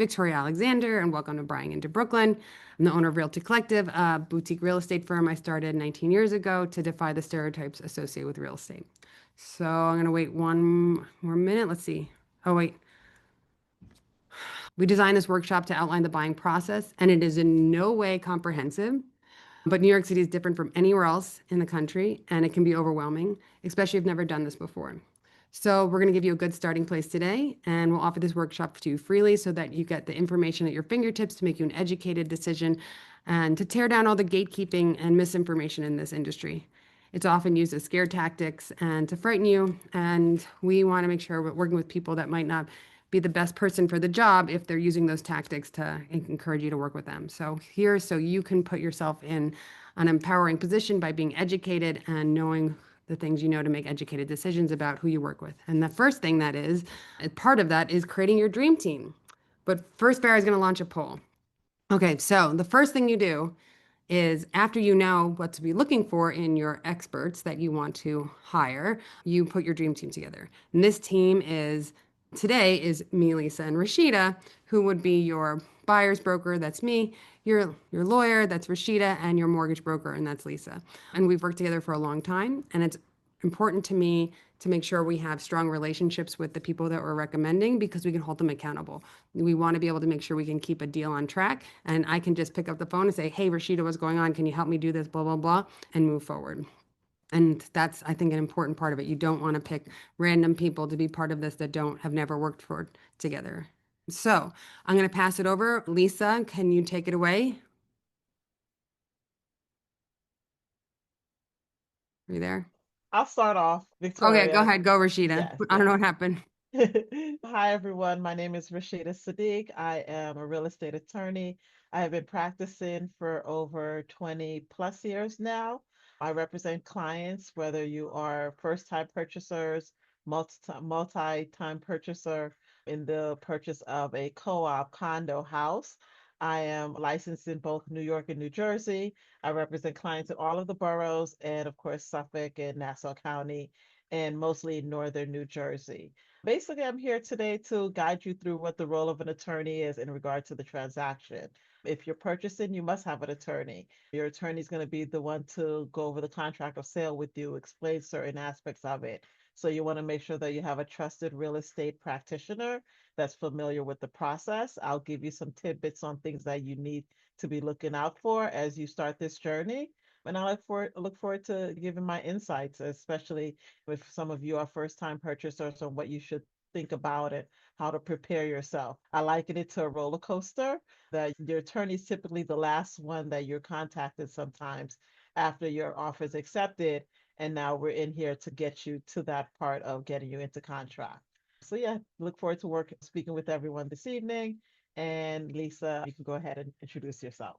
Victoria Alexander, and welcome to Buying into Brooklyn. I'm the owner of Realty Collective, a boutique real estate firm I started 19 years ago to defy the stereotypes associated with real estate. So I'm going to wait one more minute. Let's see. Oh, wait. We designed this workshop to outline the buying process, and it is in no way comprehensive. But New York City is different from anywhere else in the country, and it can be overwhelming, especially if you've never done this before. So we're going to give you a good starting place today, and we'll offer this workshop to you freely so that you get the information at your fingertips to make you an educated decision and to tear down all the gatekeeping and misinformation in this industry. It's often used as scare tactics and to frighten you, and we want to make sure we're working with people that might not be the best person for the job if they're using those tactics to encourage you to work with them. So here, so you can put yourself in an empowering position by being educated and knowing the things you know to make educated decisions about who you work with. And the first thing that is, part of that is creating your dream team. But first, Barry's going to launch a poll. Okay, so the first thing you do is after you know what to be looking for in your experts that you want to hire, you put your dream team together. And this team is today is me, Lisa, and Rashida, who would be your buyer's broker, that's me, your lawyer, that's Rashida, and your mortgage broker, and that's Lisa. And we've worked together for a long time, and it's important to me to make sure we have strong relationships with the people that we're recommending because we can hold them accountable. We want to be able to make sure we can keep a deal on track, and I can just pick up the phone and say, hey, Rashida, what's going on? Can you help me do this, blah, blah, blah, and move forward. And that's, I think, an important part of it. You don't want to pick random people to be part of this that have never worked for together. So I'm going to pass it over. Lisa, can you take it away? Are you there? I'll start off, Okay, go Victoria. ahead. Go, Rashida. Yes, I don't know yes. what happened. Hi, everyone. My name is Rashida Sadiq. I am a real estate attorney. I have been practicing for over 20 plus years now. I represent clients, whether you are first-time purchasers, multi-time purchaser in the purchase of a co-op condo house. I am licensed in both New York and New Jersey. I represent clients in all of the boroughs and, of course, Suffolk and Nassau County and mostly northern New Jersey. Basically, I'm here today to guide you through what the role of an attorney is in regard to the transaction. If you're purchasing, you must have an attorney. Your attorney is going to be the one to go over the contract of sale with you, explain certain aspects of it. So you want to make sure that you have a trusted real estate practitioner that's familiar with the process. I'll give you some tidbits on things that you need to be looking out for as you start this journey. And I look forward to giving my insights, especially if some of you are first time purchasers on what you should think about it, how to prepare yourself. I liken it to a roller coaster that your attorney is typically the last one that you're contacted sometimes after your offer is accepted. And now we're in here to get you to that part of getting you into contract. So yeah, look forward to speaking with everyone this evening. And Lisa, you can go ahead and introduce yourself.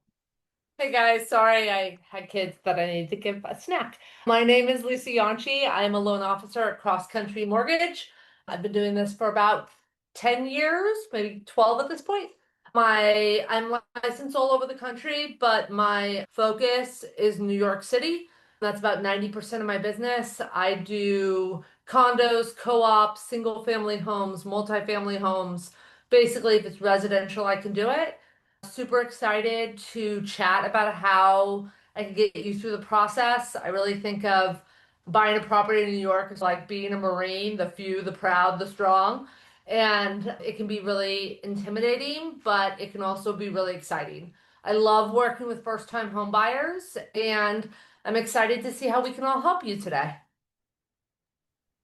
Hey guys, sorry I had kids that I need to give a snack. My name is Lucy Yanchi. I am a loan officer at Cross Country Mortgage. I've been doing this for about 10 years, maybe 12 at this point. I'm licensed all over the country, but my focus is New York City. That's about 90% of my business. I do condos, co-ops, single family homes, multifamily homes. Basically, if it's residential, I can do it. Super excited to chat about how I can get you through the process. I really think of buying a property in New York as like being a Marine, the few, the proud, the strong. And it can be really intimidating, but it can also be really exciting. I love working with first-time home buyers, and I'm excited to see how we can all help you today.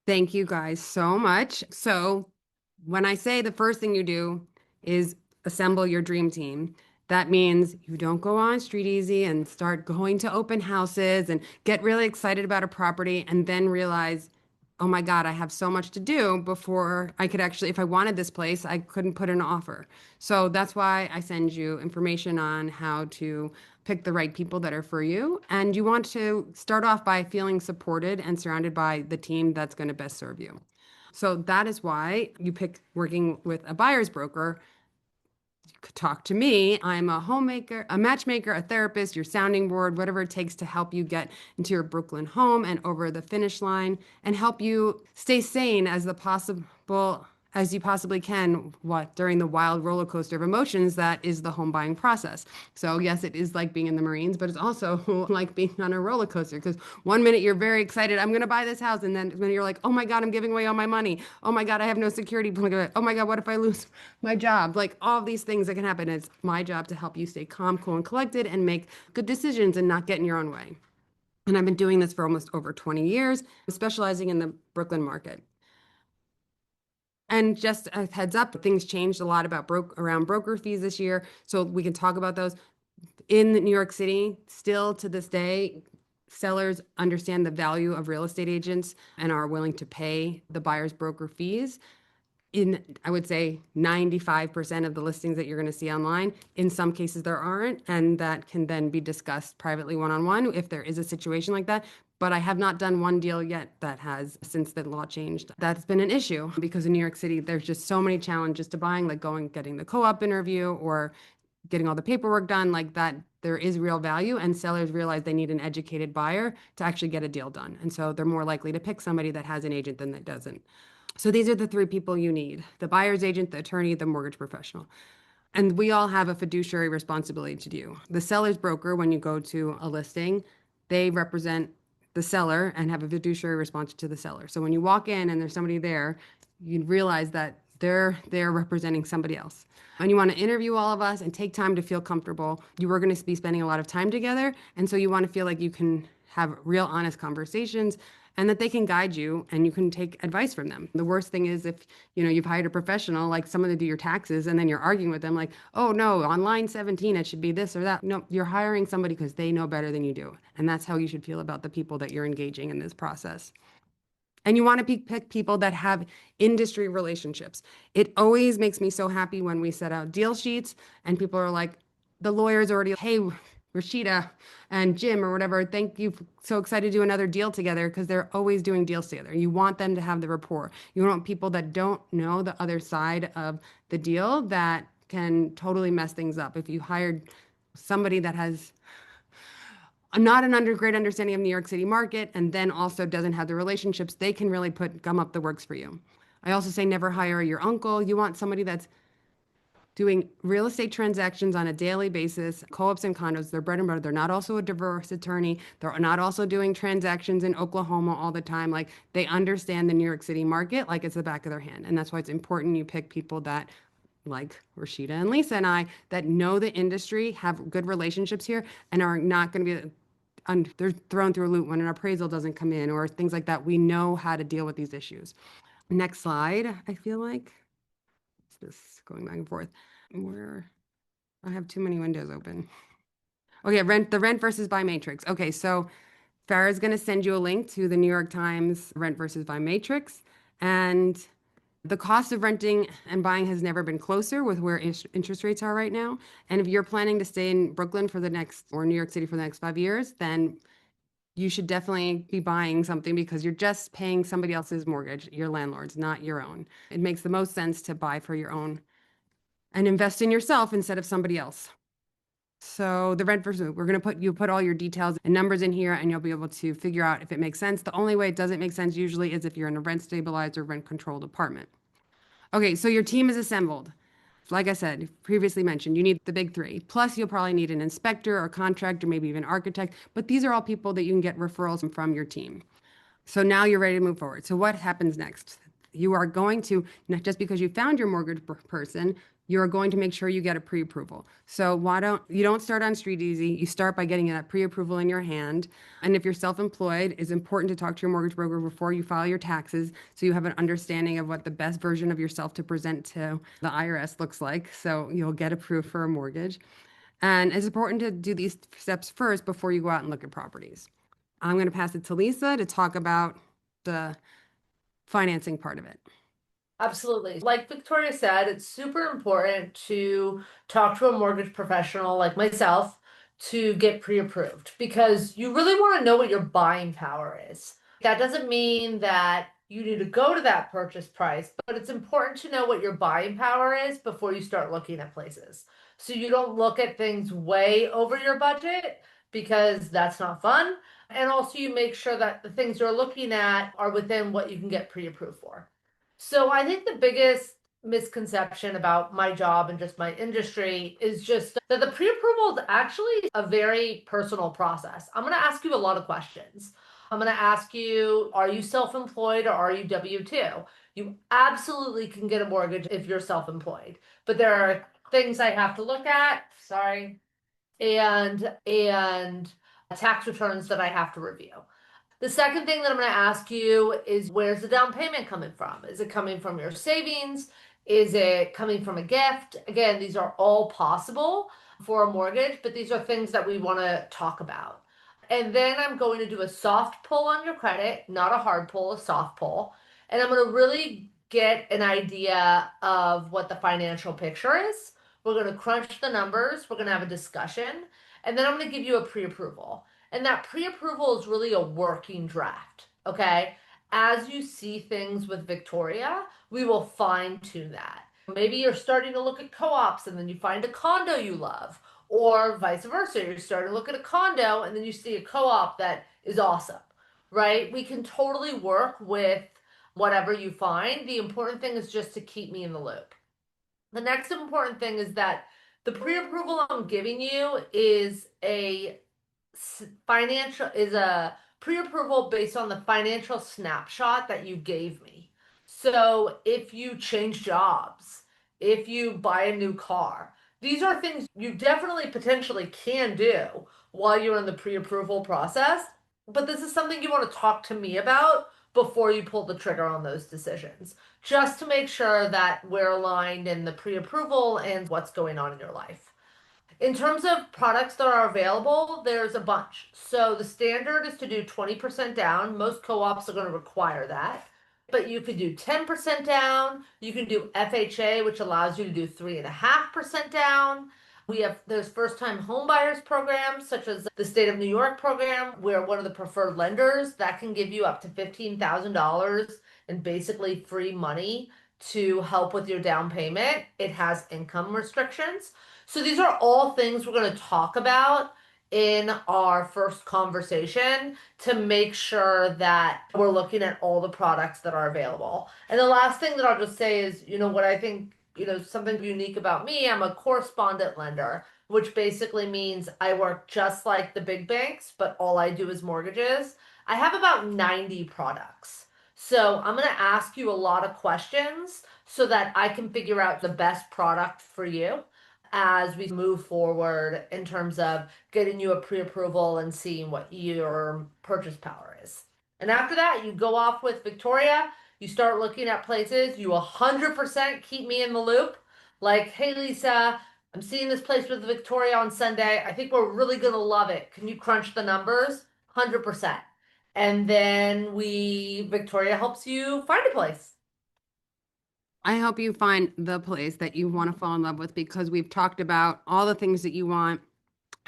Thank you guys so much. So, when I say the first thing you do is assemble your dream team, that means you don't go on Street Easy and start going to open houses and get really excited about a property and then realize, oh my God, I have so much to do before I could actually, if I wanted this place, I couldn't put in an offer. So that's why I send you information on how to pick the right people that are for you. And you want to start off by feeling supported and surrounded by the team that's going to best serve you. So that is why you pick working with a buyer's broker. Talk to me. I'm a homemaker, a matchmaker, a therapist, your sounding board, whatever it takes to help you get into your Brooklyn home and over the finish line and help you stay sane as you possibly can during the wild roller coaster of emotions that is the home buying process. So yes, it is like being in the Marines, but it's also like being on a roller coaster, because one minute you're very excited, I'm going to buy this house, and then when you're like, oh my God, I'm giving away all my money. Oh my God, I have no security blanket. Oh my God, what if I lose my job? Like all these things that can happen. It's my job to help you stay calm, cool, and collected and make good decisions and not get in your own way. And I've been doing this for almost over 20 years, specializing in the Brooklyn market. And just a heads up, things changed a lot around broker fees this year, so we can talk about those. In New York City, still to this day, sellers understand the value of real estate agents and are willing to pay the buyer's broker fees. I would say 95% of the listings that you're going to see online. In some cases, there aren't, and that can then be discussed privately one-on-one if there is a situation like that. But I have not done one deal yet that has, since the law changed. That's been an issue because in New York City, there's just so many challenges to buying, like getting the co-op interview or getting all the paperwork done, like that. There is real value, and sellers realize they need an educated buyer to actually get a deal done. And so they're more likely to pick somebody that has an agent than that doesn't. So these are the three people you need: the buyer's agent, the attorney, the mortgage professional. And we all have a fiduciary responsibility to do. The seller's broker, when you go to a listing, they represent the seller and have a fiduciary response to the seller. So when you walk in and there's somebody there, you realize that they're representing somebody else. And you want to interview all of us and take time to feel comfortable. You are going to be spending a lot of time together. And so you want to feel like you can have real honest conversations and that they can guide you and you can take advice from them. The worst thing is if, you've hired a professional, like someone to do your taxes, and then you're arguing with them like, oh no, on line 17, it should be this or that. No, you're hiring somebody because they know better than you do. And that's how you should feel about the people that you're engaging in this process. And you want to pick people that have industry relationships. It always makes me so happy when we set out deal sheets and people are like, the lawyer's already, hey, Rashida and Jim or whatever, thank you. So excited to do another deal together, because they're always doing deals together. You want them to have the rapport. You want people that don't know the other side of the deal that can totally mess things up. If you hired somebody that has not great understanding of New York City market and then also doesn't have the relationships, they can really gum up the works for you. I also say never hire your uncle. You want somebody that's doing real estate transactions on a daily basis, co-ops and condos, their bread and butter. They're not also a divorce attorney. They're not also doing transactions in Oklahoma all the time. Like, they understand the New York City market like it's the back of their hand. And that's why it's important you pick people that, like Rashida and Lisa and I, that know the industry, have good relationships here, and are not going to be they're thrown through a loop when an appraisal doesn't come in or things like that. We know how to deal with these issues. Next slide. I feel like it's this going back and forth where I have too many windows open. Okay, the rent versus buy matrix. Okay, so Farah's going to send you a link to the New York Times rent versus buy matrix. And the cost of renting and buying has never been closer with where interest rates are right now. And if you're planning to stay in Brooklyn or New York City for the next 5 years, then you should definitely be buying something, because you're just paying somebody else's mortgage, your landlord's, not your own. It makes the most sense to buy for your own and invest in yourself instead of somebody else. So the rent versus, we're going to put all your details and numbers in here, and you'll be able to figure out if it makes sense. The only way it doesn't make sense usually is if you're in a rent stabilized or rent controlled apartment. Okay, so your team is assembled. Like I said, previously mentioned, you need the big three. Plus, you'll probably need an inspector or contractor, maybe even architect. But these are all people that you can get referrals from your team. So now you're ready to move forward. So what happens next? You are going to, not just because you found your mortgage person, you are going to make sure you get a pre-approval. So you don't start on street easy. You start by getting that pre-approval in your hand. And if you're self-employed, it's important to talk to your mortgage broker before you file your taxes, so you have an understanding of what the best version of yourself to present to the IRS looks like. So you'll get approved for a mortgage. And it's important to do these steps first before you go out and look at properties. I'm going to pass it to Lisa to talk about the financing part of it. Absolutely. Like Victoria said, it's super important to talk to a mortgage professional like myself to get pre-approved, because you really want to know what your buying power is. That doesn't mean that you need to go to that purchase price, but it's important to know what your buying power is before you start looking at places. So you don't look at things way over your budget, because that's not fun. And also you make sure that the things you're looking at are within what you can get pre-approved for. So I think the biggest misconception about my job and just my industry is just that the pre-approval is actually a very personal process. I'm going to ask you a lot of questions. I'm going to ask you, are you self-employed or are you W-2? You absolutely can get a mortgage if you're self-employed, but there are things I have to look at, sorry, and tax returns that I have to review. The second thing that I'm going to ask you is where's the down payment coming from? Is it coming from your savings? Is it coming from a gift? Again, these are all possible for a mortgage, but these are things that we want to talk about. And then I'm going to do a soft pull on your credit, not a hard pull, a soft pull. And I'm going to really get an idea of what the financial picture is. We're going to crunch the numbers, we're going to have a discussion, and then I'm going to give you a pre-approval. And that pre-approval is really a working draft, okay? As you see things with Victoria, we will fine tune that. Maybe you're starting to look at co-ops and then you find a condo you love, or vice versa. You're starting to look at a condo and then you see a co-op that is awesome, right? We can totally work with whatever you find. The important thing is just to keep me in the loop. The next important thing is that the pre-approval I'm giving you is a financial is a pre-approval based on the financial snapshot that you gave me. So if you change jobs, if you buy a new car, these are things you definitely potentially can do while you're in the pre-approval process. But this is something you want to talk to me about before you pull the trigger on those decisions, just to make sure that we're aligned in the pre-approval and what's going on in your life. In terms of products that are available, there's a bunch. So the standard is to do 20% down. Most co-ops are going to require that. But you could do 10% down. You can do FHA, which allows you to do 3.5% down. There's first-time home buyers programs, such as the state of New York program, where one of the preferred lenders that can give you up to $15,000 in basically free money to help with your down payment. It has income restrictions. So these are all things we're going to talk about in our first conversation to make sure that we're looking at all the products that are available. And the last thing that I'll just say is, what I think, something unique about me, I'm a correspondent lender, which basically means I work just like the big banks, but all I do is mortgages. I have about 90 products. So I'm going to ask you a lot of questions so that I can figure out the best product for you as we move forward in terms of getting you a pre-approval and seeing what your purchase power is. And after that, you go off with Victoria, you start looking at places, you 100% keep me in the loop. Like, hey, Lisa, I'm seeing this place with Victoria on Sunday. I think we're really going to love it. Can you crunch the numbers? 100%. And then Victoria helps you find a place. I help you find the place that you want to fall in love with because we've talked about all the things that you want.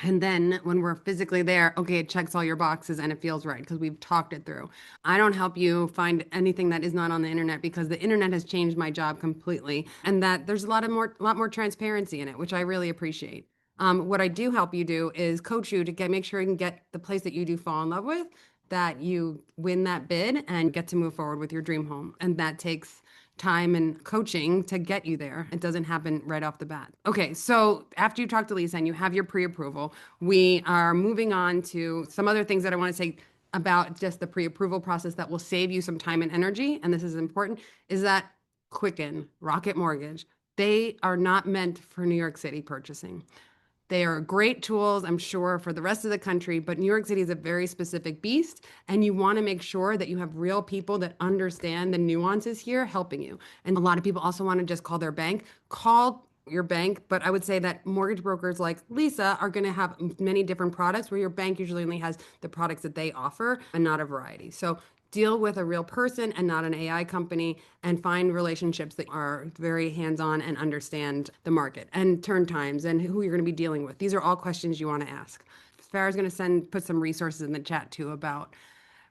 And then when we're physically there, okay, it checks all your boxes and it feels right because we've talked it through. I don't help you find anything that is not on the internet because the internet has changed my job completely and that there's a lot more transparency in it, which I really appreciate. What I do help you do is coach you to make sure you can get the place that you do fall in love with, that you win that bid and get to move forward with your dream home. And that takes time and coaching to get you there. It doesn't happen right off the bat. Okay, so after you talk to Lisa and you have your pre-approval, we are moving on to some other things that I want to say about just the pre-approval process that will save you some time and energy. And this is important, is that Quicken, Rocket Mortgage, they are not meant for New York City purchasing. They are great tools, I'm sure, for the rest of the country, but New York City is a very specific beast, and you want to make sure that you have real people that understand the nuances here helping you. And a lot of people also want to just call their bank. Call your bank, but I would say that mortgage brokers like Lisa are going to have many different products where your bank usually only has the products that they offer and not a variety. So deal with a real person and not an AI company and find relationships that are very hands-on and understand the market and turn times and who you're going to be dealing with. These are all questions you want to ask. Farah's going to put some resources in the chat too about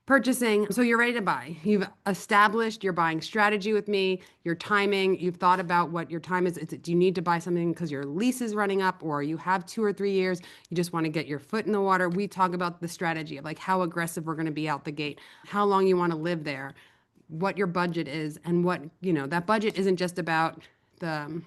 purchasing. So you're ready to buy. You've established your buying strategy with me, your timing. You've thought about what your time is. Do you need to buy something because your lease is running up or you have 2 or 3 years? You just want to get your foot in the water. We talk about the strategy of like how aggressive we're going to be out the gate, how long you want to live there. what your budget is and what, that budget isn't just about the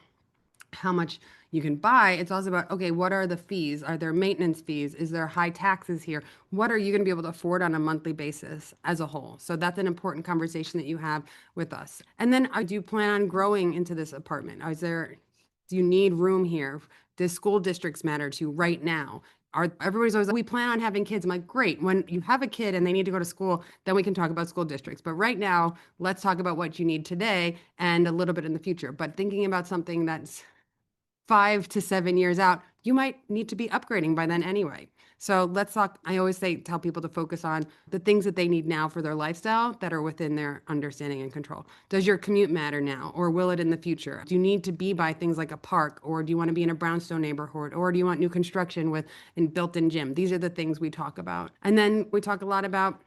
how much you can buy. It's also about, okay, what are the fees? Are there maintenance fees? Is there high taxes here? What are you going to be able to afford on a monthly basis as a whole? So that's an important conversation that you have with us. And then do you plan on growing into this apartment? Do you need room here? Does school districts matter to you right now? Everybody's always like, we plan on having kids. I'm like, great. When you have a kid and they need to go to school, then we can talk about school districts. But right now, let's talk about what you need today and a little bit in the future. But thinking about something that's 5 to 7 years out, you might need to be upgrading by then anyway. So let's talk. I always tell people to focus on the things that they need now for their lifestyle that are within their understanding and control. Does your commute matter now, or will it in the future? Do you need to be by things like a park, or do you want to be in a brownstone neighborhood, or do you want new construction with a built-in gym? These are the things we talk about. And then we talk a lot about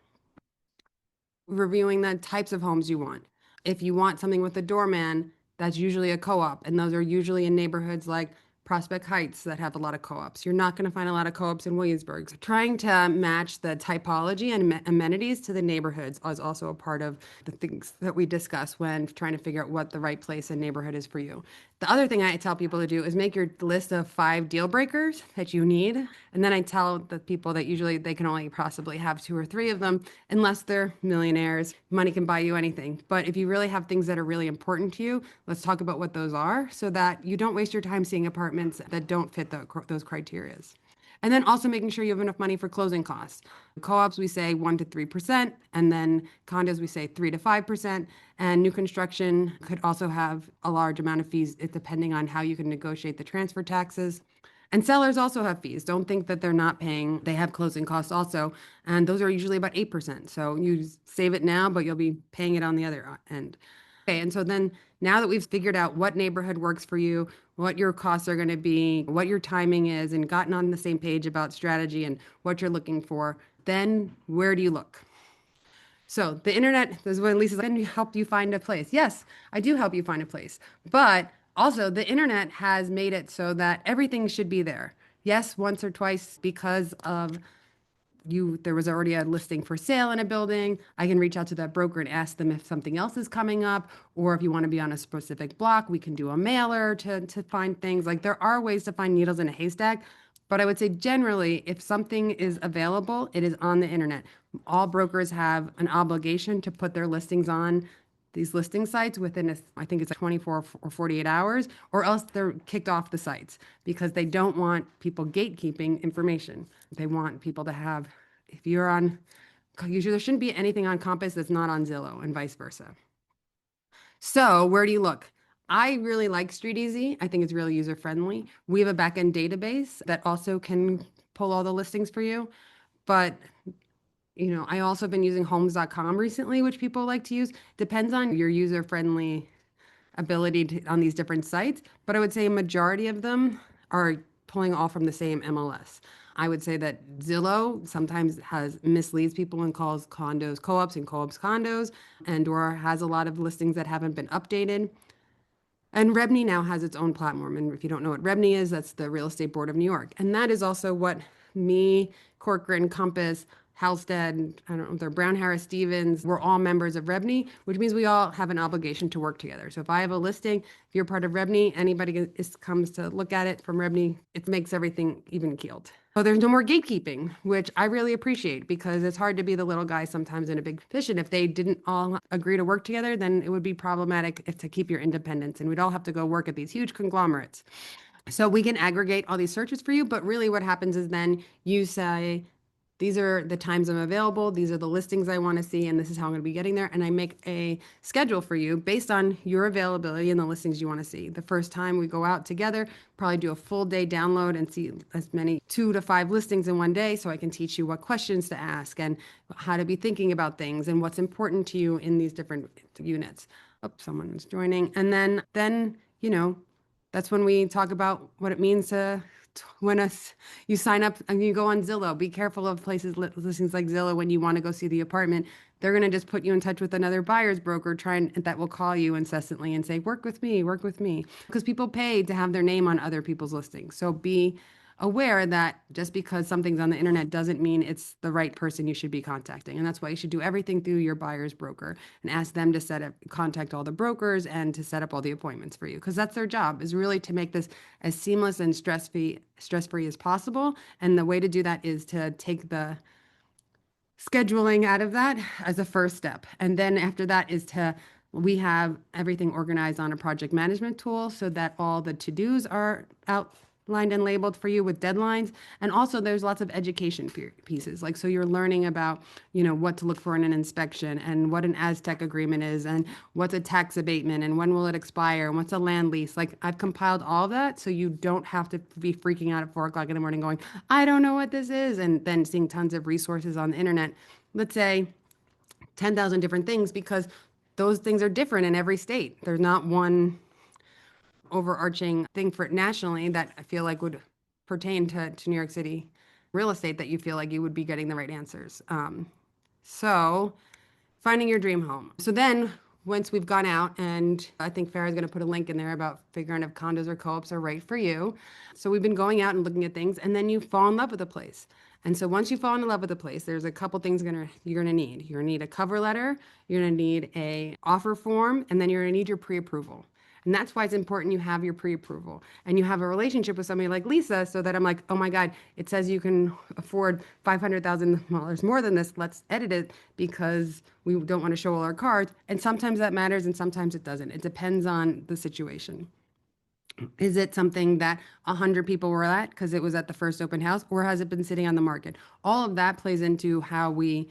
reviewing the types of homes you want. If you want something with a doorman, that's usually a co-op, and those are usually in neighborhoods like Prospect Heights that have a lot of co-ops. You're not going to find a lot of co-ops in Williamsburg. So trying to match the typology and amenities to the neighborhoods is also a part of the things that we discuss when trying to figure out what the right place and neighborhood is for you. The other thing I tell people to do is make your list of 5 deal breakers that you need. And then I tell the people that usually they can only possibly have 2 or 3 of them unless they're millionaires. Money can buy you anything. But if you really have things that are really important to you, let's talk about what those are so that you don't waste your time seeing apartments that don't fit those criterias. And then also making sure you have enough money for closing costs. Co-ops, we say 1 to 3%, and then condos, we say 3 to 5%. And new construction could also have a large amount of fees, depending on how you can negotiate the transfer taxes. And sellers also have fees. Don't think that they're not paying. They have closing costs also, and those are usually about 8%. So you save it now, but you'll be paying it on the other end. Okay, and so then now that we've figured out what neighborhood works for you, what your costs are going to be, what your timing is, and gotten on the same page about strategy and what you're looking for, then where do you look? So the internet, this is when Lisa's like, "Can you help you find a place?" Yes, I do help you find a place. But also the internet has made it so that everything should be there. Yes, once or twice because of there was already a listing for sale in a building. I can reach out to that broker and ask them if something else is coming up, or if you want to be on a specific block, we can do a mailer to find things. Like there are ways to find needles in a haystack, but I would say generally, if something is available, it is on the internet. All brokers have an obligation to put their listings on these listing sites within I think it's like 24 or 48 hours, or else they're kicked off the sites because they don't want people gatekeeping information. They want people to have, if you're on, usually there shouldn't be anything on Compass that's not on Zillow and vice versa. So where do you look? I really like StreetEasy. I think it's really user friendly. We have a backend database that also can pull all the listings for you, but I also have been using homes.com recently, which people like to use. Depends on your user-friendly ability on these different sites, but I would say a majority of them are pulling all from the same MLS. I would say that Zillow sometimes misleads people and calls condos co-ops and co-ops condos, and/or has a lot of listings that haven't been updated. And REBNY now has its own platform. And if you don't know what REBNY is, that's the Real Estate Board of New York. And that is also what me, Corcoran, Compass, Halstead, I don't know if they're Brown, Harris, Stevens, we're all members of REBNY, which means we all have an obligation to work together. So if I have a listing, if you're part of REBNY, anybody comes to look at it from REBNY, it makes everything even keeled. So there's no more gatekeeping, which I really appreciate because it's hard to be the little guy sometimes in a big fish. And if they didn't all agree to work together, then it would be problematic to keep your independence. And we'd all have to go work at these huge conglomerates. So we can aggregate all these searches for you, but really what happens is then you say, these are the times I'm available, these are the listings I want to see, and this is how I'm going to be getting there. And I make a schedule for you based on your availability and the listings you want to see. The first time we go out together, probably do a full day download and see as many 2 to 5 listings in one day so I can teach you what questions to ask and how to be thinking about things and what's important to you in these different units. Oh, someone is joining. And then that's when we talk about what it means to when you sign up and you go on Zillow. Be careful of listings like Zillow when you want to go see the apartment. They're going to just put you in touch with another buyer's broker that will call you incessantly and say, work with me, because people pay to have their name on other people's listings. So be aware that just because something's on the internet doesn't mean it's the right person you should be contacting. And that's why you should do everything through your buyer's broker and ask them to contact all the brokers and to set up all the appointments for you. Because that's their job, is really to make this as seamless and stress-free as possible. And the way to do that is to take the scheduling out of that as a first step. And then after that is we have everything organized on a project management tool so that all the to-dos are outlined and labeled for you with deadlines. And also there's lots of education pieces. Like, so you're learning about, what to look for in an inspection and what an Aztec agreement is and what's a tax abatement and when will it expire and what's a land lease. Like, I've compiled all that so you don't have to be freaking out at 4 o'clock in the morning going, I don't know what this is. And then seeing tons of resources on the internet. Let's say 10,000 different things, because those things are different in every state. There's not one overarching thing for nationally that I feel like would pertain to New York City real estate that you feel like you would be getting the right answers. So finding your dream home. So then once we've gone out, and I think Farah's going to put a link in there about figuring if condos or co-ops are right for you. So we've been going out and looking at things, and then you fall in love with a place. And so once you fall in love with a place, there's a couple things you're gonna need. You're gonna need a cover letter, you're gonna need a offer form, and then you're gonna need your pre-approval. And that's why it's important you have your pre-approval and you have a relationship with somebody like Lisa, so that I'm like, oh my God, it says you can afford $500,000 more than this. Let's edit it because we don't want to show all our cards. And sometimes that matters and sometimes it doesn't. It depends on the situation. Is it something that 100 people were at because it was at the first open house, or has it been sitting on the market? All of that plays into how we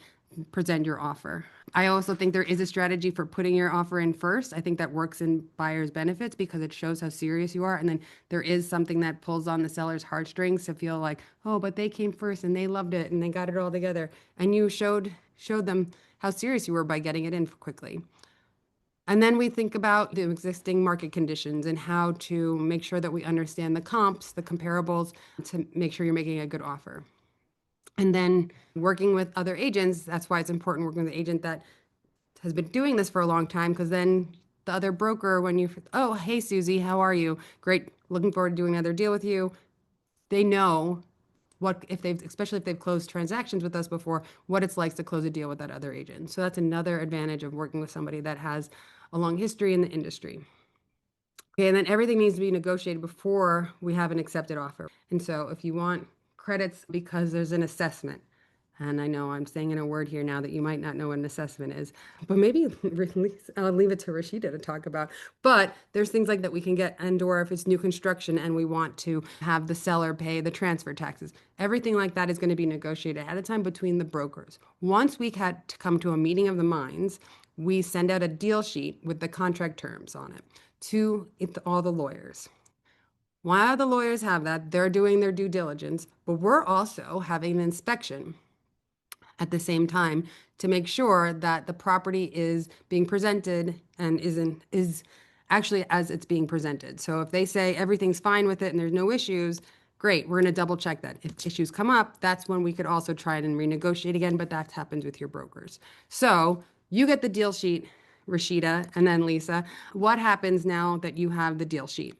present your offer. I also think there is a strategy for putting your offer in first. I think that works in buyer's benefits because it shows how serious you are. And then there is something that pulls on the seller's heartstrings to feel like, oh, but they came first and they loved it and they got it all together. And you showed them how serious you were by getting it in quickly. And then we think about the existing market conditions and how to make sure that we understand the comps, the comparables, to make sure you're making a good offer. And then working with other agents, that's why it's important working with an agent that has been doing this for a long time, because then the other broker, when oh, hey, Susie, how are you? Great, looking forward to doing another deal with you. They know especially if they've closed transactions with us before, what it's like to close a deal with that other agent. So that's another advantage of working with somebody that has a long history in the industry. Okay, and then everything needs to be negotiated before we have an accepted offer. And so if you want credits because there's an assessment, and I know I'm saying in a word here now that you might not know what an assessment is, but maybe I'll leave it to Rashida to talk about. But there's things like that we can get, and/or if it's new construction and we want to have the seller pay the transfer taxes, everything like that is going to be negotiated ahead of time between the brokers. Once we had to come to a meeting of the minds, we send out a deal sheet with the contract terms on it to all the lawyers. While the lawyers have that, they're doing their due diligence, but we're also having an inspection at the same time to make sure that the property is being presented and is actually as it's being presented. So if they say everything's fine with it and there's no issues, great, we're going to double check that. If issues come up, that's when we could also try and renegotiate again, but that happens with your brokers. So you get the deal sheet, Rashida, and then Lisa. What happens now that you have the deal sheet?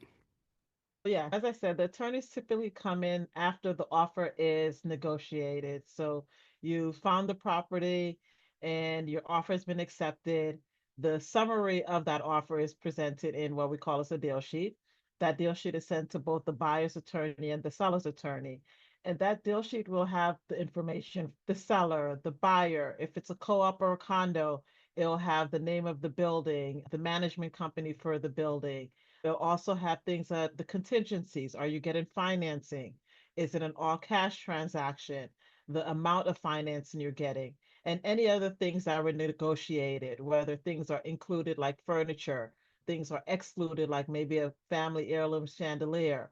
Yeah, as I said, the attorneys typically come in after the offer is negotiated. So you found the property and your offer has been accepted. The summary of that offer is presented in what we call as a deal sheet. That deal sheet is sent to both the buyer's attorney and the seller's attorney. And that deal sheet will have the information, the seller, the buyer. If it's a co-op or a condo, it'll have the name of the building, the management company for the building. They'll also have things that the contingencies. Are you getting financing? Is it an all cash transaction? The amount of financing you're getting, and any other things that were negotiated, whether things are included like furniture, things are excluded like maybe a family heirloom chandelier.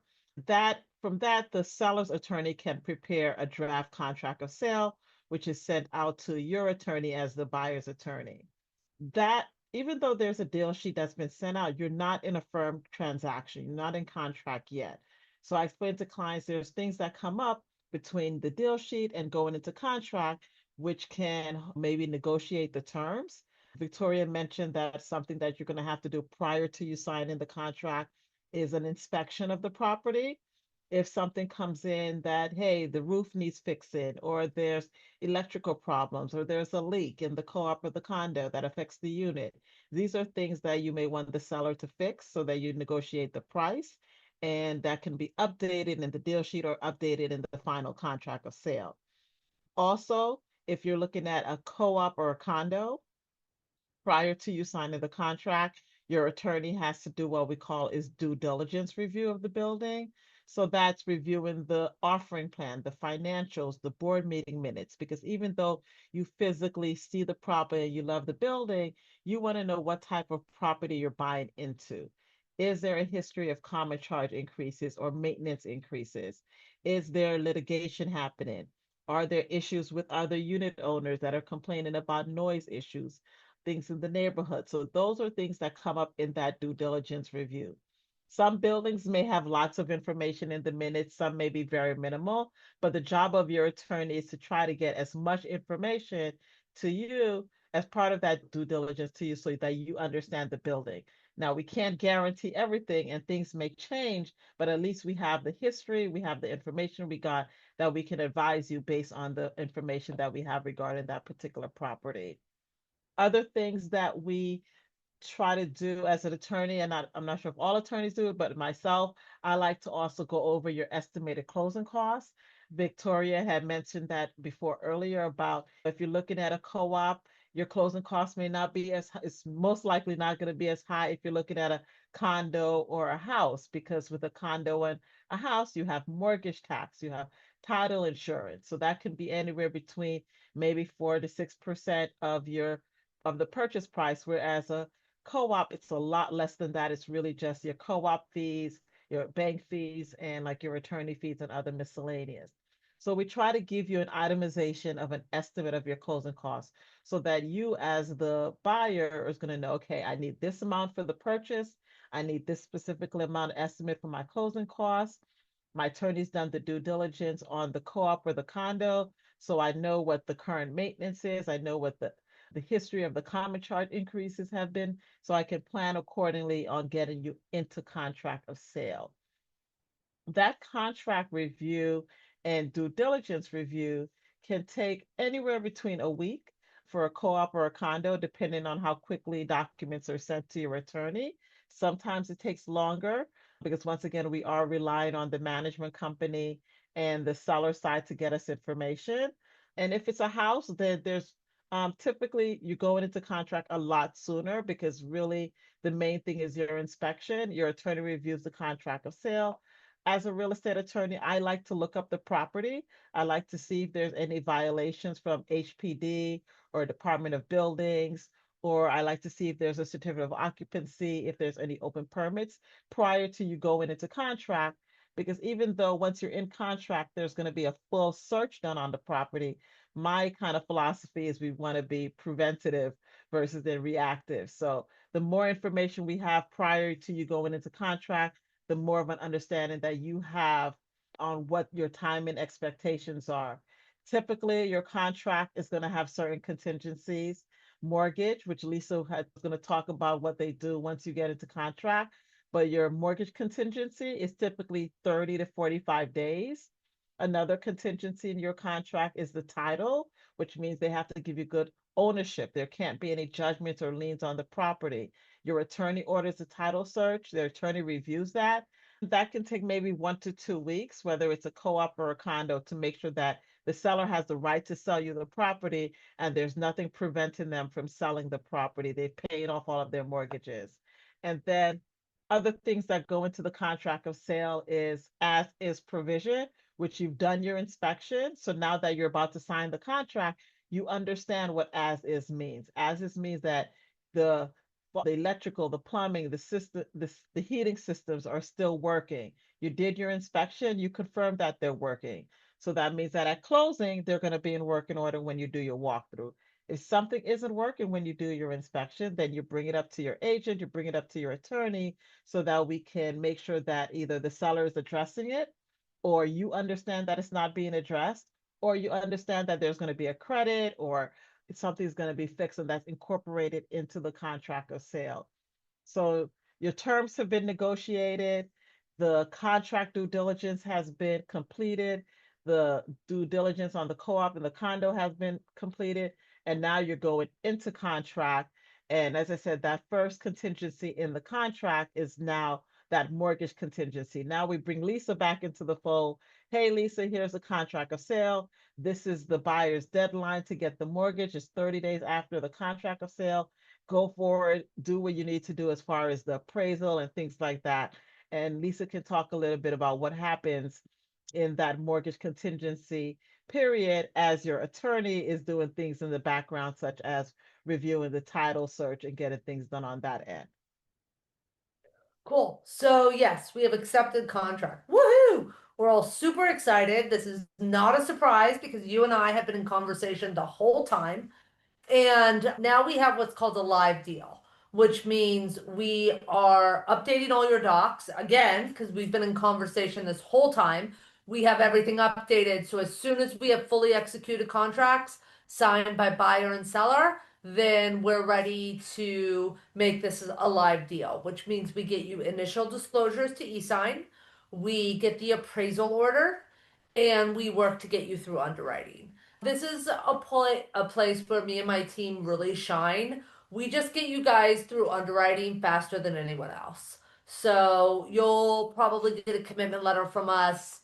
From that, the seller's attorney can prepare a draft contract of sale, which is sent out to your attorney as the buyer's attorney. That even though there's a deal sheet that's been sent out, you're not in a firm transaction. You're not in contract yet. So I explain to clients there's things that come up between the deal sheet and going into contract, which can maybe negotiate the terms. Victoria mentioned that something that you're going to have to do prior to you signing the contract is an inspection of the property. if something comes in that, hey, the roof needs fixing, or there's electrical problems, or there's a leak in the co-op or the condo that affects the unit. These are things that you may want the seller to fix so that you negotiate the price, and that can be updated in the deal sheet or updated in the final contract of sale. Also, if you're looking at a co-op or a condo, prior to you signing the contract, your attorney has to do what we call is due diligence review of the building. So that's reviewing the offering plan, the financials, the board meeting minutes, because even though you physically see the property and you love the building, you want to know what type of property you're buying into. Is there a history of common charge increases or maintenance increases? Is there litigation happening? Are there issues with other unit owners that are complaining about noise issues? Things in the neighborhood. So those are things that come up in that due diligence review. Some buildings may have lots of information in the minutes, some may be very minimal, but the job of your attorney is to try to get as much information to you as part of that due diligence to you so that you understand the building. Now, we can't guarantee everything and things may change, but at least we have the history, we have the information we got that we can advise you based on the information that we have regarding that particular property. Other things that we try to do as an attorney, and I'm not sure if all attorneys do it, but myself, I like to also go over your estimated closing costs. Victoria had mentioned that before earlier about if you're looking at a co-op, your closing costs may not be as, it's most likely not going to be as high if you're looking at a condo or a house, because with a condo and a house, you have mortgage tax, you have title insurance. So that can be anywhere between maybe 4 to 6% of the purchase price, whereas a co-op, it's a lot less than that. It's really just your co-op fees, your bank fees, and like your attorney fees and other miscellaneous. So we try to give you an itemization of an estimate of your closing costs so that you as the buyer is going to know, okay, I need this amount for the purchase. I need this specific amount of estimate for my closing costs. My attorney's done the due diligence on the co-op or the condo, so I know what the current maintenance is. I know what the history of the common charge increases have been, so I can plan accordingly on getting you into contract of sale. That contract review and due diligence review can take anywhere between a week for a co-op or a condo, depending on how quickly documents are sent to your attorney. Sometimes it takes longer because once again, we are relying on the management company and the seller side to get us information. And if it's a house, then there's typically you're going into contract a lot sooner because really the main thing is your inspection. Your attorney reviews the contract of sale. As a real estate attorney, I like to look up the property. I like to see if there's any violations from HPD or Department of Buildings, or I like to see if there's a certificate of occupancy, if there's any open permits prior to you going into contract. Because even though once you're in contract, there's going to be a full search done on the property, my kind of philosophy is we want to be preventative versus then reactive. So the more information we have prior to you going into contract, the more of an understanding that you have on what your time and expectations are. Typically, your contract is going to have certain contingencies. Mortgage, which Lisa is going to talk about what they do once you get into contract, but your mortgage contingency is typically 30 to 45 days. Another contingency in your contract is the title, which means they have to give you good ownership. There can't be any judgments or liens on the property. Your attorney orders a title search, their attorney reviews that. That can take maybe 1 to 2 weeks, whether it's a co-op or a condo, to make sure that the seller has the right to sell you the property and there's nothing preventing them from selling the property. They've paid off all of their mortgages. And then other things that go into the contract of sale is as is provision, which you've done your inspection. So now that you're about to sign the contract, you understand what as is means. As is means that the the electrical, the plumbing, the system, the heating systems are still working. You did your inspection, you confirmed that they're working. So that means that at closing, they're going to be in working order when you do your walkthrough. If something isn't working when you do your inspection, then you bring it up to your agent, you bring it up to your attorney so that we can make sure that either the seller is addressing it or you understand that it's not being addressed, or you understand that there's going to be a credit or something's going to be fixed and that's incorporated into the contract of sale. So your terms have been negotiated. The contract due diligence has been completed. The due diligence on the co-op and the condo has been completed. And now you're going into contract. And as I said, that first contingency in the contract is now that mortgage contingency. Now we bring Lisa back into the fold. Hey, Lisa, here's a contract of sale. This is the buyer's deadline to get the mortgage. It's 30 days after the contract of sale. Go forward, do what you need to do as far as the appraisal and things like that. And Lisa can talk a little bit about what happens in that mortgage contingency period as your attorney is doing things in the background, such as reviewing the title search and getting things done on that end. Cool. So yes, we have accepted contract. Woohoo! We're all super excited. This is not a surprise because you and I have been in conversation the whole time. And now we have what's called a live deal, which means we are updating all your docs again, because we've been in conversation this whole time. We have everything updated. So as soon as we have fully executed contracts signed by buyer and seller, then we're ready to make this a live deal, which means we get you initial disclosures to e-sign, we get the appraisal order, and we work to get you through underwriting. This is a place where me and my team really shine. We just get you guys through underwriting faster than anyone else. So you'll probably get a commitment letter from us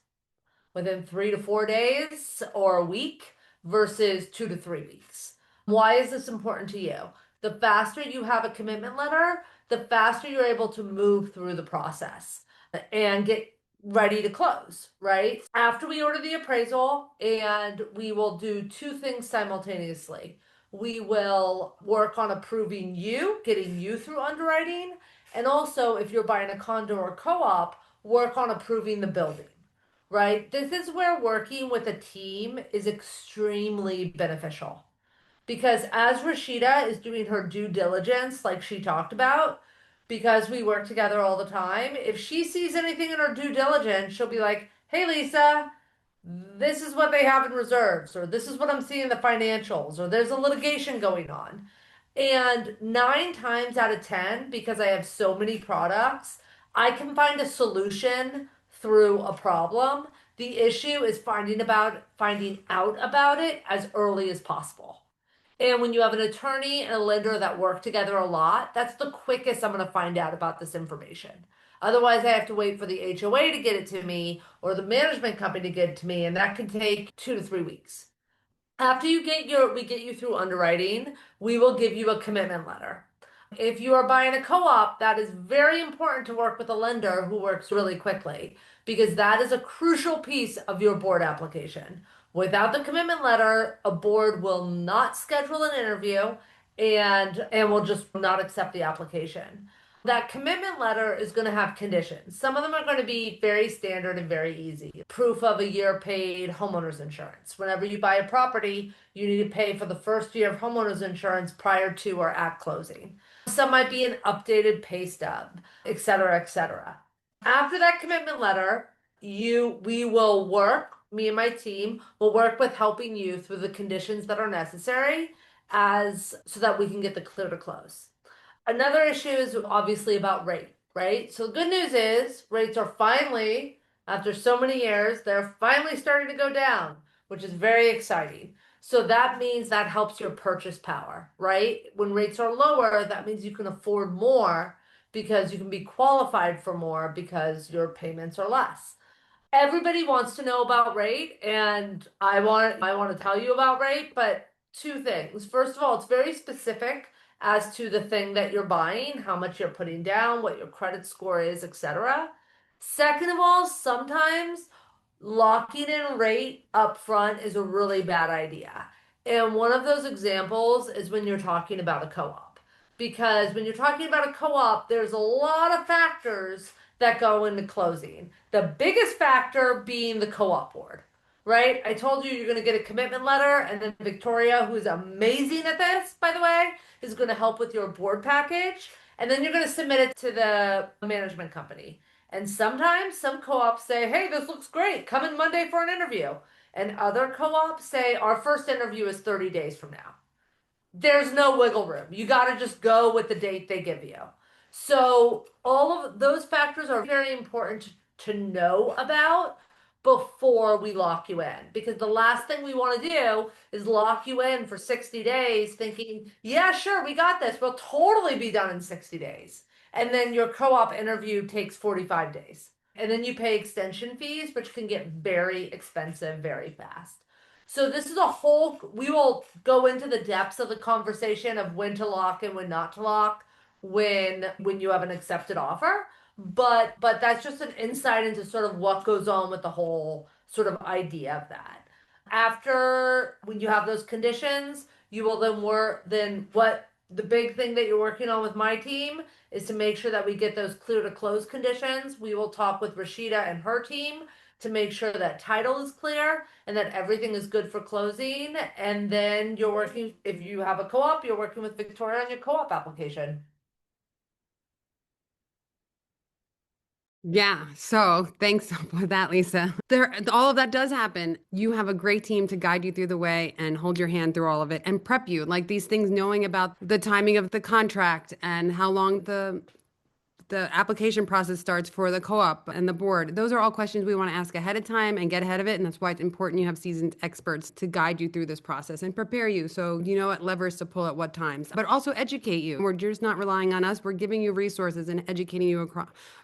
within 3 to 4 days or a week versus 2 to 3 weeks. Why is this important to you? The faster you have a commitment letter, the faster you're able to move through the process and get ready to close, right? After we order the appraisal, and we will do two things simultaneously. We will work on approving you, getting you through underwriting, and also if you're buying a condo or co-op, work on approving the building, right? This is where working with a team is extremely beneficial. Because as Rashida is doing her due diligence, like she talked about, because we work together all the time, if she sees anything in her due diligence, she'll be like, hey, Lisa, this is what they have in reserves, or this is what I'm seeing in the financials, or there's a litigation going on. And 9 times out of 10, because I have so many products, I can find a solution through a problem. The issue is finding out about it as early as possible. And when you have an attorney and a lender that work together a lot, that's the quickest I'm going to find out about this information. Otherwise, I have to wait for the HOA to get it to me or the management company to get it to me, and that can take 2 to 3 weeks. After we get you through underwriting, we will give you a commitment letter. If you are buying a co-op, that is very important to work with a lender who works really quickly because that is a crucial piece of your board application. Without the commitment letter, a board will not schedule an interview and will just not accept the application. That commitment letter is going to have conditions. Some of them are going to be very standard and very easy. Proof of a year paid homeowners insurance. Whenever you buy a property, you need to pay for the first year of homeowners insurance prior to or at closing. Some might be an updated pay stub, et cetera, et cetera. After that commitment letter, we will work, me and my team will work with helping you through the conditions that are necessary so that we can get the clear to close. Another issue is obviously about rate, right? So the good news is rates are finally, after so many years, they're finally starting to go down, which is very exciting. So that means that helps your purchase power, right? When rates are lower, that means you can afford more because you can be qualified for more because your payments are less. Everybody wants to know about rate, and I want to tell you about rate, but two things. First of all, it's very specific as to the thing that you're buying, how much you're putting down, what your credit score is, etc. Second of all, sometimes locking in rate up front is a really bad idea. And one of those examples is when you're talking about a co-op. Because when you're talking about a co-op, there's a lot of factors that go into closing. The biggest factor being the co-op board, right? I told you you're going to get a commitment letter, and then Victoria, who is amazing at this, by the way, is going to help with your board package. And then you're going to submit it to the management company. And sometimes some co-ops say, hey, this looks great. Come in Monday for an interview. And other co-ops say, our first interview is 30 days from now. There's no wiggle room. You got to just go with the date they give you. So all of those factors are very important to know about before we lock you in. Because the last thing we want to do is lock you in for 60 days thinking, yeah, sure, we got this. We'll totally be done in 60 days. And then your co-op interview takes 45 days. And then you pay extension fees, which can get very expensive very fast. So this is a whole, we will go into the depths of the conversation of when to lock and when not to lock when you have an accepted offer. But that's just an insight into sort of what goes on with the whole sort of idea of that. After when you have those conditions, you will then what the big thing that you're working on with my team is to make sure that we get those clear to close conditions. We will talk with Rashida and her team to make sure that title is clear and that everything is good for closing. And then you're working, if you have a co-op, you're working with Victoria on your co-op application. Yeah, so thanks for that, Lisa. All of that does happen. You have a great team to guide you through the way and hold your hand through all of it and prep you. Like these things, knowing about the timing of the contract and how long the application process starts for the co-op and the board. Those are all questions we want to ask ahead of time and get ahead of it. And that's why it's important you have seasoned experts to guide you through this process and prepare you so you know what levers to pull at what times, but also educate you. We're just not relying on us. We're giving you resources and educating you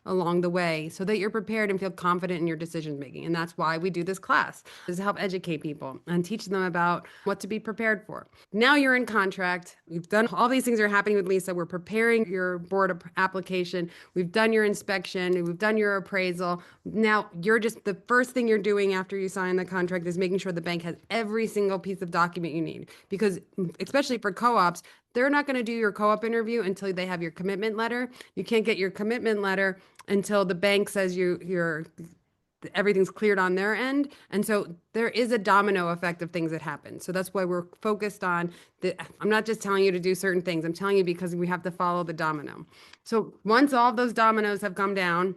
along the way so that you're prepared and feel confident in your decision making. And that's why we do this class, is to help educate people and teach them about what to be prepared for. Now you're in contract. We've done all these things are happening with Lisa. We're preparing your board application. We've done your inspection. We've done your appraisal. Now you're just the first thing you're doing after you sign the contract is making sure the bank has every single piece of document you need. Because especially for co-ops, they're not going to do your co-op interview until they have your commitment letter. You can't get your commitment letter until the bank says you're everything's cleared on their end. And so there is a domino effect of things that happen. So that's why we're focused on I'm not just telling you to do certain things. I'm telling you because we have to follow the domino. So once all of those dominoes have come down,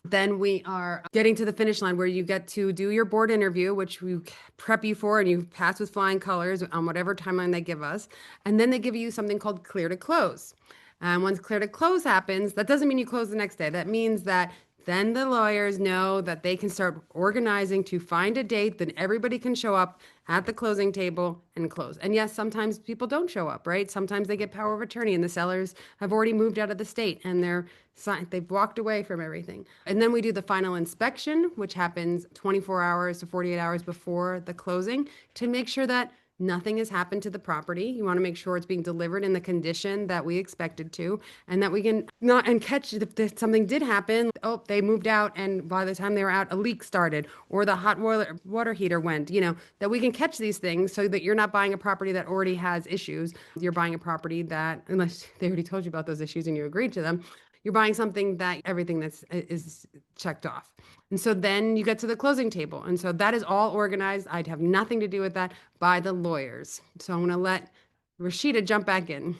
then we are getting to the finish line where you get to do your board interview, which we prep you for and you pass with flying colors on whatever timeline they give us. And then they give you something called clear to close. And once clear to close happens, that doesn't mean you close the next day. That means that then the lawyers know that they can start organizing to find a date that everybody can show up at the closing table and close. And yes, sometimes people don't show up, right? Sometimes they get power of attorney and the sellers have already moved out of the state and they've walked away from everything. And then we do the final inspection, which happens 24 hours to 48 hours before the closing to make sure that nothing has happened to the property. You want to make sure it's being delivered in the condition that we expected to, and that we can not and catch if something did happen. Oh, they moved out, and by the time they were out, a leak started, or the hot water heater went. That we can catch these things so that you're not buying a property that already has issues. You're buying a property that, unless they already told you about those issues and you agreed to them, you're buying something that everything is checked off. And so then you get to the closing table. And so that is all organized. I'd have nothing to do with that by the lawyers. So I'm going to let Rashida jump back in.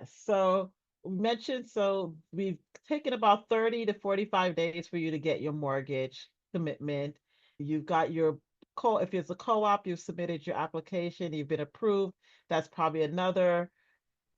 So we mentioned, so we've taken about 30 to 45 days for you to get your mortgage commitment. You've got your if it's a co-op, you've submitted your application, you've been approved. That's probably another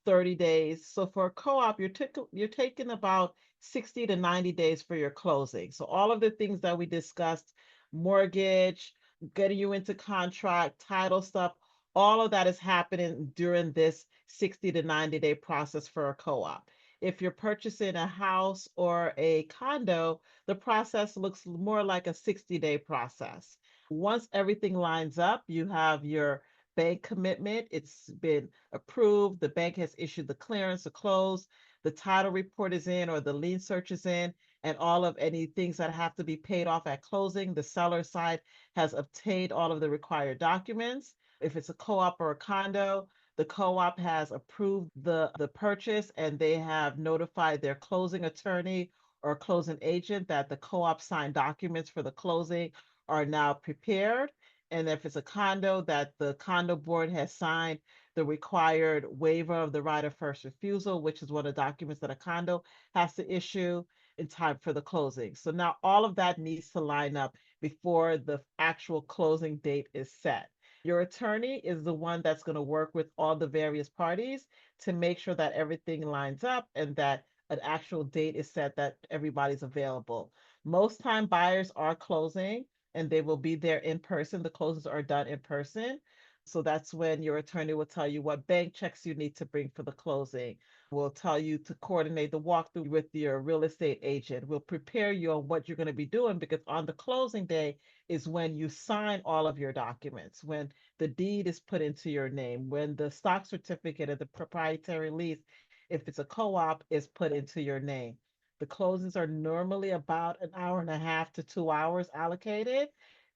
30 days. So for a co-op, you're taking about 60 to 90 days for your closing. So all of the things that we discussed, mortgage, getting you into contract, title stuff, all of that is happening during this 60 to 90-day process for a co-op. If you're purchasing a house or a condo, the process looks more like a 60-day process. Once everything lines up, you have your bank commitment. It's been approved. The bank has issued the clearance to close. The title report is in or the lien search is in, and all of any things that have to be paid off at closing. The seller side has obtained all of the required documents. If it's a co-op or a condo, the co-op has approved the purchase and they have notified their closing attorney or closing agent that the co-op signed documents for the closing are now prepared. And if it's a condo, that the condo board has signed the required waiver of the right of first refusal, which is one of the documents that a condo has to issue in time for the closing. So now all of that needs to line up before the actual closing date is set. Your attorney is the one that's going to work with all the various parties to make sure that everything lines up and that an actual date is set that everybody's available. Most time buyers are closing and they will be there in person. The closes are done in person. So that's when your attorney will tell you what bank checks you need to bring for the closing. Will tell you to coordinate the walkthrough with your real estate agent. Will prepare you on what you're going to be doing, because on the closing day is when you sign all of your documents, when the deed is put into your name, when the stock certificate of the proprietary lease, if it's a co-op, is put into your name. The closings are normally about an hour and a half to 2 hours allocated,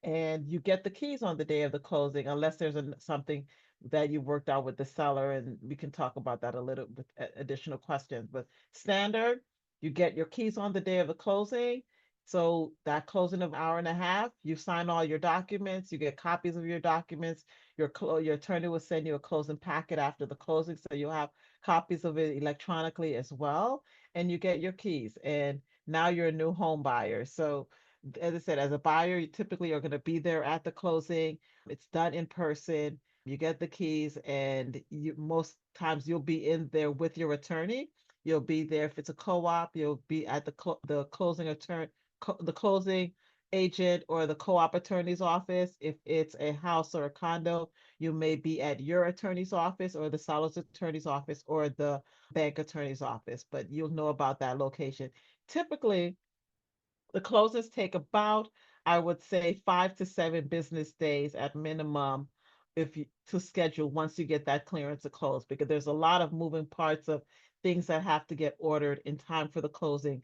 and you get the keys on the day of the closing, unless there's something that you worked out with the seller, and we can talk about that a little with additional questions. But standard, you get your keys on the day of the closing. So that closing of an hour and a half, you sign all your documents, you get copies of your documents. Your attorney will send you a closing packet after the closing, so you'll have copies of it electronically as well, and you get your keys. And now you're a new home buyer. So as I said, as a buyer, you typically are going to be there at the closing. It's done in person. You get the keys, and most times you'll be in there with your attorney. You'll be there if it's a co-op. You'll be at the closing attorney, the closing agent, or the co-op attorney's office. If it's a house or a condo, you may be at your attorney's office, or the seller's attorney's office, or the bank attorney's office. But you'll know about that location. Typically, the closes take about, I would say, 5 to 7 business days at minimum, to schedule once you get that clearance to close, because there's a lot of moving parts of things that have to get ordered in time for the closing,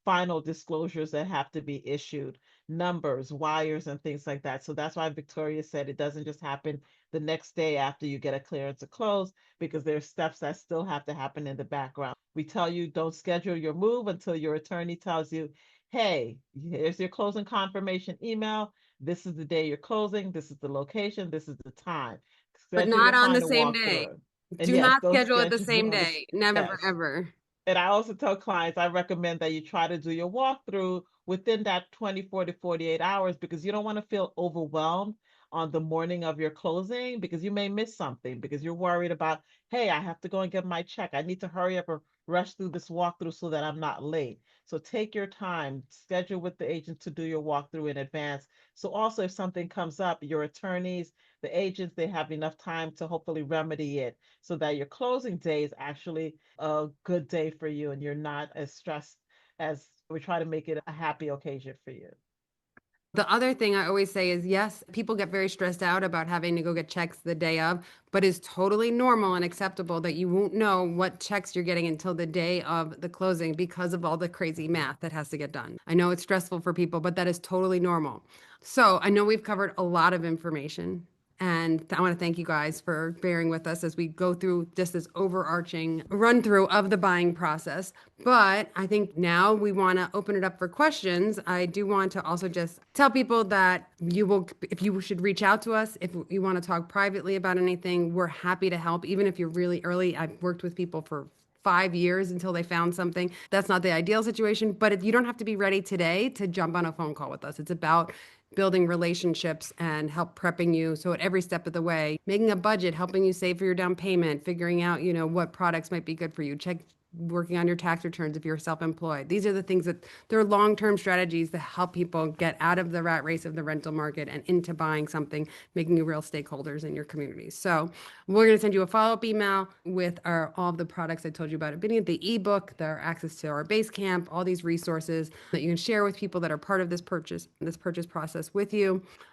final disclosures that have to be issued, numbers, wires, and things like that. So that's why Victoria said it doesn't just happen the next day after you get a clearance to close, because there's steps that still have to happen in the background. We tell you don't schedule your move until your attorney tells you, hey, here's your closing confirmation email. This is the day you're closing. This is the location. This is the time. But Schedule your not on the final same day. walkthrough. And Do yes, not don't schedule it the schedule it same on the, day. Never, yes. ever. And I also tell clients, I recommend that you try to do your walkthrough within that 24 to 48 hours, because you don't want to feel overwhelmed on the morning of your closing, because you may miss something, because you're worried about, hey, I have to go and get my check. I need to hurry up or rush through this walkthrough so that I'm not late. So take your time, schedule with the agent to do your walkthrough in advance. So also, if something comes up, your attorneys, the agents, they have enough time to hopefully remedy it, so that your closing day is actually a good day for you and you're not as stressed, as we try to make it a happy occasion for you. The other thing I always say is, yes, people get very stressed out about having to go get checks the day of, but it's totally normal and acceptable that you won't know what checks you're getting until the day of the closing, because of all the crazy math that has to get done. I know it's stressful for people, but that is totally normal. So I know we've covered a lot of information. And I want to thank you guys for bearing with us as we go through just this overarching run through of the buying process. But I think now we want to open it up for questions. I do want to also just tell people that if you should reach out to us, if you want to talk privately about anything, we're happy to help, even if you're really early. I've worked with people for 5 years until they found something. That's not the ideal situation, but if you don't have to be ready today to jump on a phone call with us. It's about building relationships and help prepping you. So at every step of the way, making a budget, helping you save for your down payment, figuring out, what products might be good for you. Working on your tax returns if you're self-employed. These are the things that they're long-term strategies to help people get out of the rat race of the rental market and into buying something, making you real stakeholders in your communities. So we're going to send you a follow-up email with all of the products I told you about at the beginning, the ebook, their access to our base camp, all these resources that you can share with people that are part of this purchase process with you.